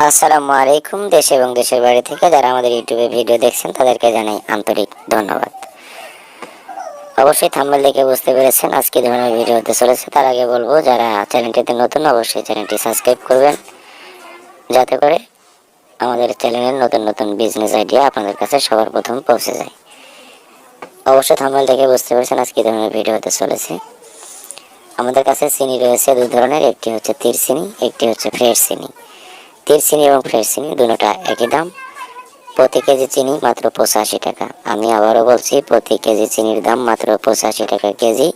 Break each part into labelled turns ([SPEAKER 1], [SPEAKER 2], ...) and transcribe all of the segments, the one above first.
[SPEAKER 1] আসসালামু আলাইকুম। দেশ এবং দেশের বাইরে থেকে যারা আমাদের ইউটিউবে ভিডিও দেখছেন তাদেরকে জানাই আন্তরিক ধন্যবাদ। অবশ্যই থাম্বনেল দেখে বুঝতে পেরেছেন আজকে ধরনের ভিডিও হতে চলেছে। তার আগে বলবো, যারা চ্যানেলটিতে নতুন অবশ্যই চ্যানেলটি সাবস্ক্রাইব করবেন, যাতে করে আমাদের চ্যানেলের নতুন নতুন বিজনেস আইডিয়া আপনাদের কাছে সবার প্রথম পৌঁছে যায়। অবশ্যই থাম্বনেল দেখে বুঝতে পেরেছেন আজকে ধরনের ভিডিও হতে চলেছে। আমাদের কাছে চিনি রয়েছে দুই ধরনের, একটি হচ্ছে তীর চিনি, একটি হচ্ছে ফ্রেশ চিনি। তীর চিনি এবং ফ্রেশ চিনি দুটোটা একই দাম। প্রতি কেজি চিনি মাত্র 85 টাকা। আমি আবারও বলছি, প্রতি কেজি চিনির দাম মাত্র 85 টাকা কেজি।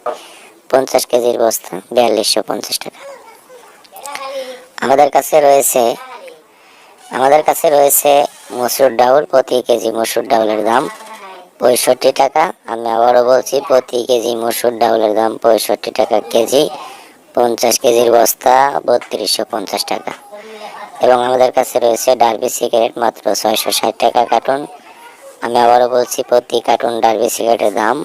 [SPEAKER 1] 50 কেজির বস্তা 4250 টাকা। আমাদের কাছে রয়েছে মসুর ডাউল। প্রতি কেজি মসুর ডাউলের দাম 65 টাকা। আমি আবারও বলছি, প্রতি কেজি মসুর ডাউলের দাম 65 টাকা কেজি। 50 কেজির বস্তা 3250 টাকা। এবং আমাদের কাছে রয়েছে ডার্বি সিগারেট মাত্র 660 টাকা কার্টন। আমি আবারও বলছি, প্রতি কার্টন ডার্বি সিগারেটের দাম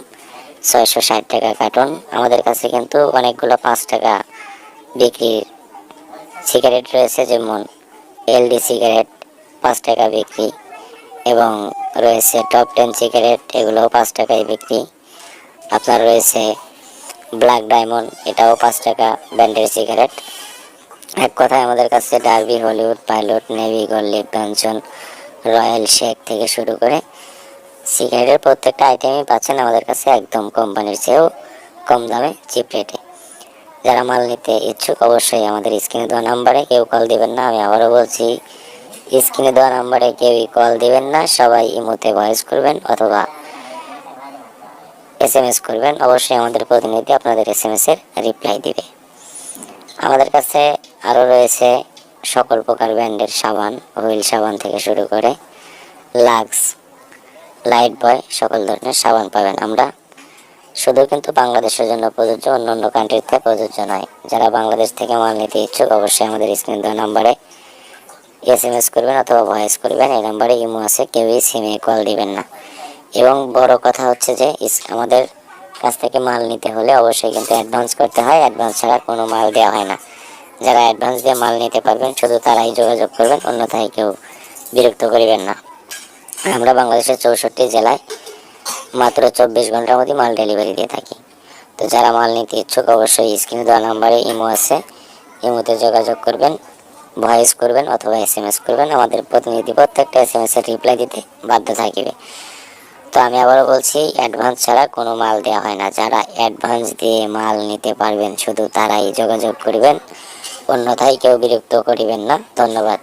[SPEAKER 1] 660 টাকা কার্টন। আমাদের কাছে কিন্তু অনেকগুলো 5 টাকা বিক্রির সিগারেট রয়েছে, যেমন এলডি সিগারেট 5 টাকা বিক্রি, এবং রয়েছে টপ 10 সিগারেট, এগুলোও 5 টাকায় বিক্রি। আপনার রয়েছে ব্ল্যাক ডায়মন্ড, এটাও 5 টাকা ব্র্যান্ডের সিগারেট। এক কথায় আমাদের কাছে derby, Hollywood, pilot, navy, gold, Johnson, royal, shake থেকে শুরু করে সিগারেটের প্রত্যেকটা আইটেমই পাচ্ছেন আমাদের কাছে একদম কোম্পানির চেয়েও কম দামে, চিপ রেটে। যারা মাল নিতে ইচ্ছুক অবশ্যই আমাদের স্ক্রিনে দেওয়া নাম্বারে কেউ কল দিবেন না। আমি আবারও বলছি, স্ক্রিনে দেওয়া নাম্বারে কেউই কল দিবেন না। সবাই ইমোতে ভয়েস করবেন অথবা SMS করবেন। অবশ্যই আমাদের প্রতিনিধি আপনাদের SMS এর রিপ্লাই দিবে। আমাদের কাছে আরও রয়েছে সকল প্রকার ব্র্যান্ডের সাবান, হুইল সাবান থেকে শুরু করে লাক্স, লাইট বয়, সকল ধরনের সাবান পাবেন। আমরা শুধু কিন্তু বাংলাদেশের জন্য প্রযোজ্য, অন্য অন্য কান্ট্রিতে প্রযোজ্য নয়। যারা বাংলাদেশ থেকে মাল নিতে ইচ্ছুক অবশ্যই আমাদের স্ক্রিনে দেওয়া নাম্বারে SMS করবেন অথবা ভয়েস করবেন। এই নাম্বারে ইমো আছে, কেউই সিমে কল দিবেন না। এবং বড় কথা হচ্ছে যে আমাদের কাছ থেকে মাল নিতে হলে অবশ্যই কিন্তু অ্যাডভান্স করতে হয়। অ্যাডভান্স ছাড়া কোনো মাল দেওয়া হয় না। যারা অ্যাডভান্স দিয়ে মাল নিতে পারবেন শুধু তারাই যোগাযোগ করবেন, অন্যথায় কেউ বিরক্ত করিবেন না। আমরা বাংলাদেশের 64 জেলায় মাত্র 24 ঘন্টার মধ্যে মাল ডেলিভারি দিয়ে থাকি। তো যারা মাল নিতে ইচ্ছুক অবশ্যই স্ক্রিনে দেওয়া নাম্বারে ইমো আছে, ইমোতে যোগাযোগ করবেন, ভয়েস করবেন অথবা SMS করবেন। আমাদের প্রতিনিধি প্রত্যেকটা SMS এর রিপ্লাই দিতে বাধ্য থাকবে। তো আমি আবারও বলছি, অ্যাডভান্স ছাড়া কোনো মাল দেওয়া হয় না। যারা অ্যাডভান্স দিয়ে মাল নিতে পারবেন শুধু তারাই যোগাযোগ করবেন, অন্যথায় কেউ বিরক্ত করিবেন না। ধন্যবাদ।